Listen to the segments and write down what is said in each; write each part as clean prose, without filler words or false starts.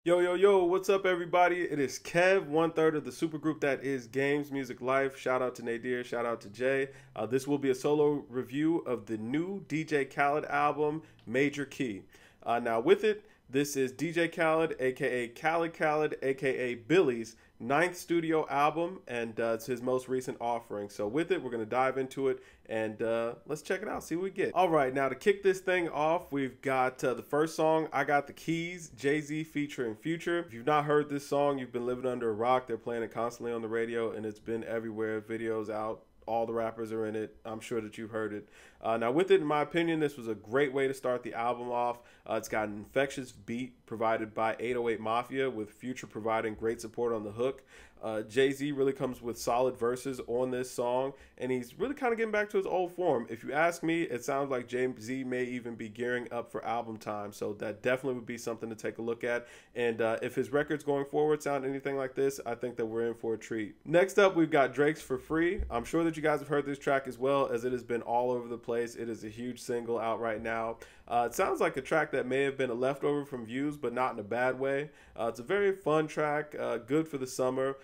Yo, yo, yo, what's up, everybody? It is Kev, one third of the supergroup that is Games Music Life. Shout out to Nadir, shout out to Jay. This will be a solo review of the new DJ Khaled album, Major Key. Now, with it, this is DJ Khaled, aka Khaled, aka Billy's ninth studio album, and it's his most recent offering. So, with it, we're going to dive into it and let's check it out, see what we get. All right, now to kick this thing off, we've got the first song, I Got the Keys, Jay-Z featuring Future. If you've not heard this song, you've been living under a rock. They're playing it constantly on the radio, and it's been everywhere. Videos out. All the rappers are in it. I'm sure that you've heard it. Now, with it, in my opinion, this was a great way to start the album off. It's got an infectious beat provided by 808 Mafia, with Future providing great support on the hook. Jay-Z really comes with solid verses on this song, and he's really kind of getting back to his old form. If you ask me, it sounds like Jay-Z may even be gearing up for album time, so that definitely would be something to take a look at. And if his records going forward sound anything like this, I think that we're in for a treat. Next up, we've got Drake's For Free. I'm sure that you guys have heard this track as well, as it has been all over the place. It is a huge single out right now. It sounds like a track that may have been a leftover from Views, but not in a bad way. It's a very fun track, good for the summer.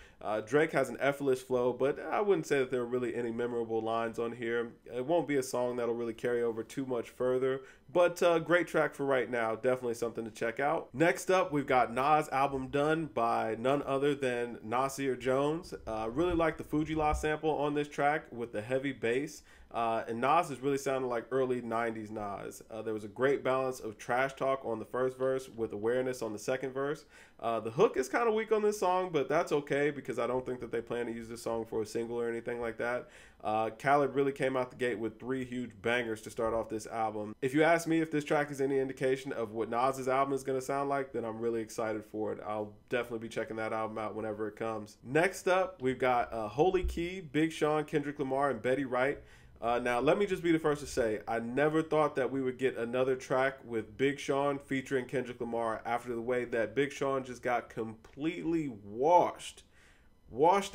Drake has an effortless flow, but I wouldn't say that there are really any memorable lines on here. It won't be a song that'll really carry over too much further, but great track for right now. Definitely something to check out. Next up, we've got Nas' Album Done by none other than Nasir Jones. Really like the Fuji La sample on this track with the heavy bass. And Nas is really sounding like early 90s Nas. There was a great balance of trash talk on the first verse with awareness on the second verse. The hook is kind of weak on this song, but that's okay because I don't think that they plan to use this song for a single or anything like that. Khaled really came out the gate with 3 huge bangers to start off this album. If you ask me if this track is any indication of what Nas's album is going to sound like, then I'm really excited for it. I'll definitely be checking that album out whenever it comes. Next up, we've got Holy Key, Big Sean, Kendrick Lamar, and Betty Wright. Now, let me just be the first to say, I never thought that we would get another track with Big Sean featuring Kendrick Lamar after the way that Big Sean just got completely washed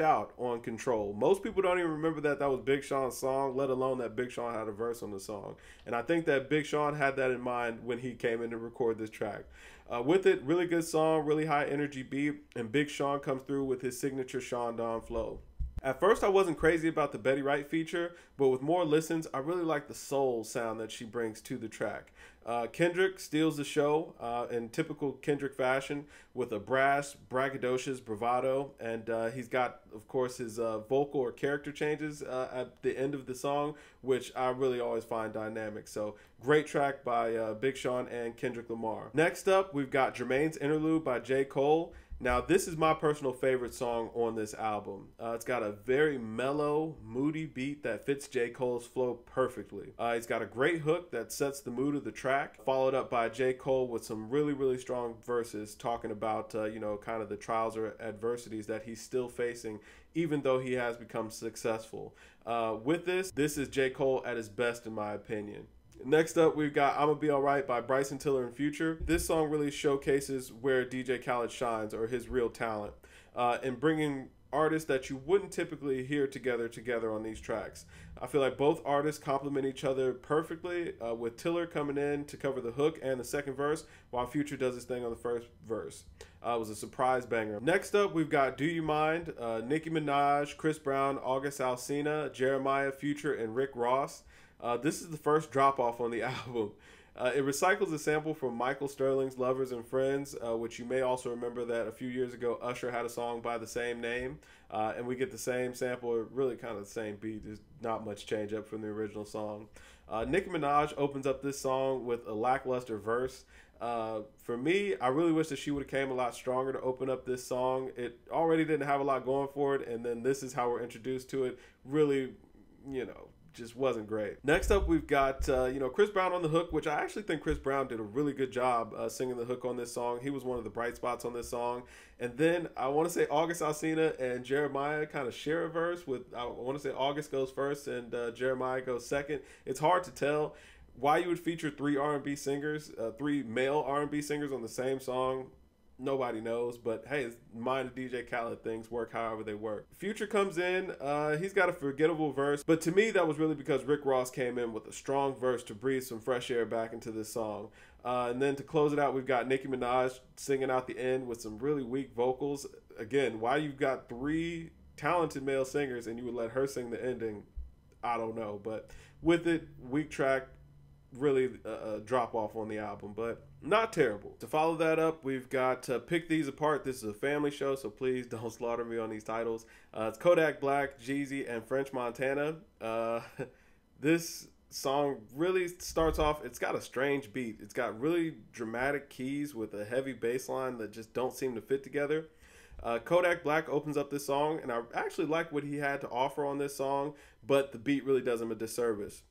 out on Control. Most people don't even remember that that was Big Sean's song, let alone that Big Sean had a verse on the song. And I think that Big Sean had that in mind when he came in to record this track. With it, really good song, really high energy beat, and Big Sean comes through with his signature Sean Don flow. At first, I wasn't crazy about the Betty Wright feature, but with more listens, I really like the soul sound that she brings to the track. Kendrick steals the show in typical Kendrick fashion with a brass, braggadocious bravado, and he's got, of course, his vocal or character changes at the end of the song, which I really always find dynamic. So, great track by Big Sean and Kendrick Lamar. Next up, we've got Jermaine's Interlude by J. Cole. Now, this is my personal favorite song on this album. It's got a very mellow, moody beat that fits J. Cole's flow perfectly. He's got a great hook that sets the mood of the track, followed up by J. Cole with some really, really strong verses talking about, kind of the trials or adversities that he's still facing, even though he has become successful. With this is J. Cole at his best, in my opinion. Next up, we've got I'ma Be Alright by Bryson Tiller and Future. This song really showcases where DJ Khaled shines, or his real talent, in bringing artists that you wouldn't typically hear together on these tracks. I feel like both artists complement each other perfectly, with Tiller coming in to cover the hook and the second verse, while Future does his thing on the first verse. It was a surprise banger. Next up, we've got Do You Mind, Nicki Minaj, Chris Brown, August Alsina, Jeremiah, Future, and Rick Ross. This is the first drop-off on the album. It recycles a sample from Michael Sterling's Lovers and Friends, which you may also remember that a few years ago Usher had a song by the same name, and we get the same sample, or really kind of the same beat. There's not much change up from the original song. Nicki Minaj opens up this song with a lackluster verse. For me, I really wish that she would have came a lot stronger to open up this song. It already didn't have a lot going for it, and then this is how we're introduced to it. Really, just wasn't great. Next up, we've got Chris Brown on the hook, which I actually think Chris Brown did a really good job singing the hook on this song. He was one of the bright spots on this song. And then I want to say August Alsina and Jeremiah kind of share a verse. I want to say August goes first and Jeremiah goes second. It's hard to tell why you would feature 3 R&B singers, 3 male R&B singers on the same song. nobody knows, but hey, it's mind the DJ Khaled, things work however they work. Future comes in, he's got a forgettable verse, but to me that was really because Rick Ross came in with a strong verse to breathe some fresh air back into this song. And then to close it out, we've got Nicki Minaj singing out the end with some really weak vocals. Again, why you've got 3 talented male singers and you would let her sing the ending, I don't know. But with it, weak track, really a drop off on the album, but not terrible. To follow that up, we've got Pick These Apart. This is a family show, so please don't slaughter me on these titles. It's Kodak Black, Jeezy, and French Montana. This song really starts off, it's got a strange beat. It's got really dramatic keys with a heavy bass line that just don't seem to fit together. Kodak Black opens up this song, and I actually like what he had to offer on this song, but the beat really does him a disservice.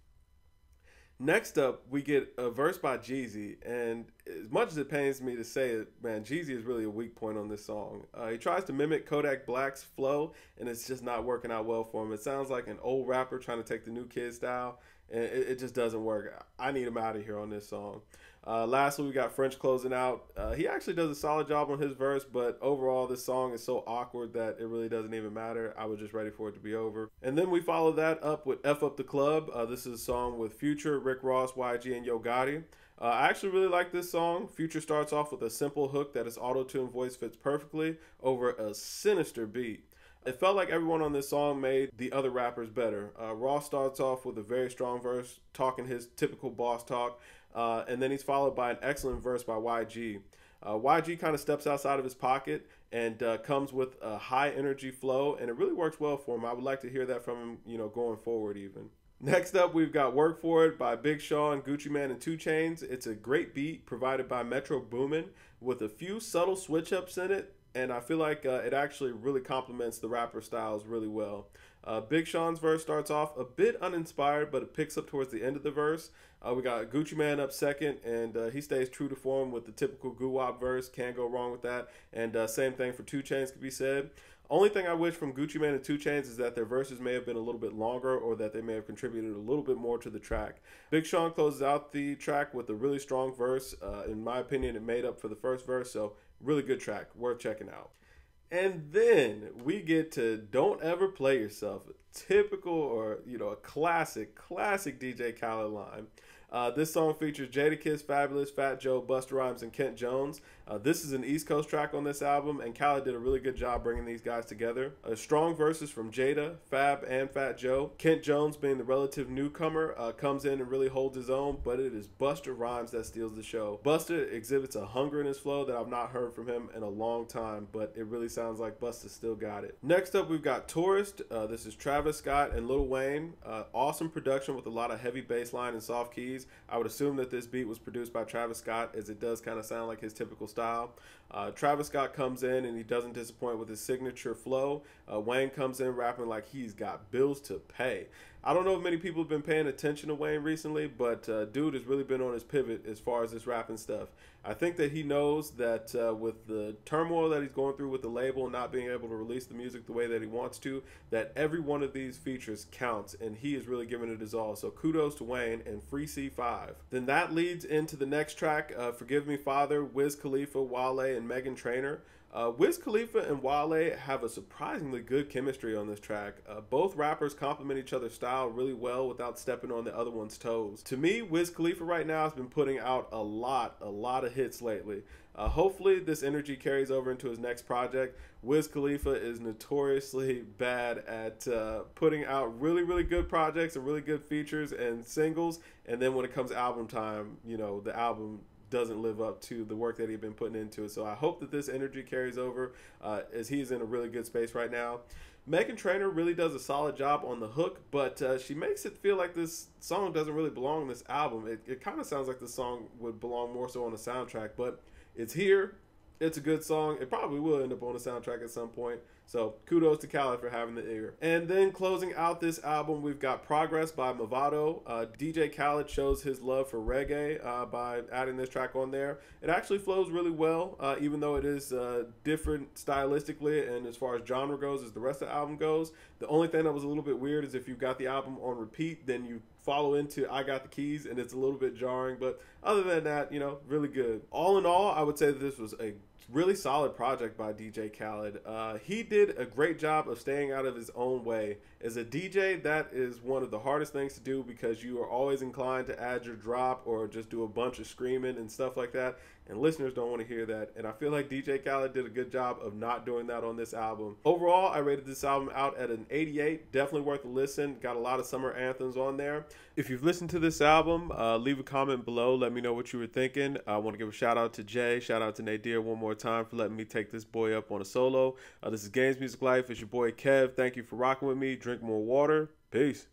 Next up, we get a verse by Jeezy, and as much as it pains me to say it, man, Jeezy is really a weak point on this song. He tries to mimic Kodak Black's flow, and it's just not working out well for him. It sounds like an old rapper trying to take the new kid style, and it just doesn't work. I need him out of here on this song. Lastly, we got French closing out. He actually does a solid job on his verse, but overall this song is so awkward that it really doesn't even matter. I was just ready for it to be over. And then we follow that up with F Up the Club. This is a song with Future, Rick Ross, YG, and Yo Gotti. I actually really like this song. Future starts off with a simple hook that his auto-tune voice fits perfectly over a sinister beat. It felt like everyone on this song made the other rappers better. Ross starts off with a very strong verse, talking his typical boss talk, and then he's followed by an excellent verse by YG. YG kind of steps outside of his pocket and comes with a high energy flow, and it really works well for him. I would like to hear that from him, going forward even. Next up, we've got Work For It by Big Sean, Gucci Mane, and 2 Chainz. It's a great beat provided by Metro Boomin with a few subtle switch-ups in it, and I feel like it actually really complements the rapper styles really well. Big Sean's verse starts off a bit uninspired, but it picks up towards the end of the verse. We got Gucci Mane up second, and he stays true to form with the typical goo-wop verse. Can't go wrong with that. And same thing for 2 Chainz could be said. Only thing I wish from Gucci Mane and 2 Chainz is that their verses may have been a little bit longer, or that they may have contributed a little bit more to the track. Big Sean closes out the track with a really strong verse. In my opinion, it made up for the first verse, so really good track, worth checking out. And then we get to Don't Ever Play Yourself, a typical or a classic DJ Khaled line. This song features Jadakiss, Fabulous, Fat Joe, Busta Rhymes, and Kent Jones. This is an East Coast track on this album, and Khaled did a really good job bringing these guys together. Strong verses from Jada, Fab, and Fat Joe. Kent Jones, being the relative newcomer, comes in and really holds his own, but it is Busta Rhymes that steals the show. Busta exhibits a hunger in his flow that I've not heard from him in a long time, but it really sounds like Busta still got it. Next up, we've got Tourist. This is Travis Scott and Lil Wayne. Awesome production with a lot of heavy bass line and soft keys. I would assume that this beat was produced by Travis Scott, as it does kind of sound like his typical style. Travis Scott comes in and he doesn't disappoint with his signature flow. Wayne comes in rapping like he's got bills to pay. I don't know if many people have been paying attention to Wayne recently, but dude has really been on his pivot as far as this rapping stuff. I think that he knows that with the turmoil that he's going through with the label and not being able to release the music the way that he wants to, that every one of these features counts, and he is really giving it his all. So kudos to Wayne and free C5. Then that leads into the next track, Forgive Me Father, Wiz Khalifa, Wale, and Meghan Trainor. Wiz Khalifa and Wale have a surprisingly good chemistry on this track. Both rappers complement each other's style really well without stepping on the other one's toes. To me, Wiz Khalifa right now has been putting out a lot of hits lately. Hopefully this energy carries over into his next project. Wiz Khalifa is notoriously bad at putting out really good projects and really good features and singles, and then when it comes album time, the album doesn't live up to the work that he's been putting into it. So I hope that this energy carries over as he's in a really good space right now. Meghan Trainor really does a solid job on the hook, but she makes it feel like this song doesn't really belong on this album. It kind of sounds like the song would belong more so on the soundtrack, but it's here. It's a good song. It probably will end up on the soundtrack at some point. So kudos to Khaled for having the ear. And then closing out this album, we've got Progress by Movado. DJ Khaled shows his love for reggae by adding this track on there. It actually flows really well, even though it is different stylistically and as far as genre goes as the rest of the album goes. The only thing that was a little bit weird is if you've got the album on repeat, then you follow into I Got the Keys, and it's a little bit jarring. But other than that, really good. All in all, I would say that this was a really solid project by DJ Khaled. He did a great job of staying out of his own way. As a DJ, that is one of the hardest things to do because you are always inclined to add your drop or just do a bunch of screaming and stuff like that. And listeners don't want to hear that. And I feel like DJ Khaled did a good job of not doing that on this album. Overall, I rated this album out at an 88. Definitely worth a listen. Got a lot of summer anthems on there. If you've listened to this album, leave a comment below. Let me know what you were thinking. I want to give a shout out to Jay. Shout out to Nadir one more time for letting me take this boy up on a solo. This is Games Music Life. It's your boy Kev. Thank you for rocking with me. Drink more water. Peace.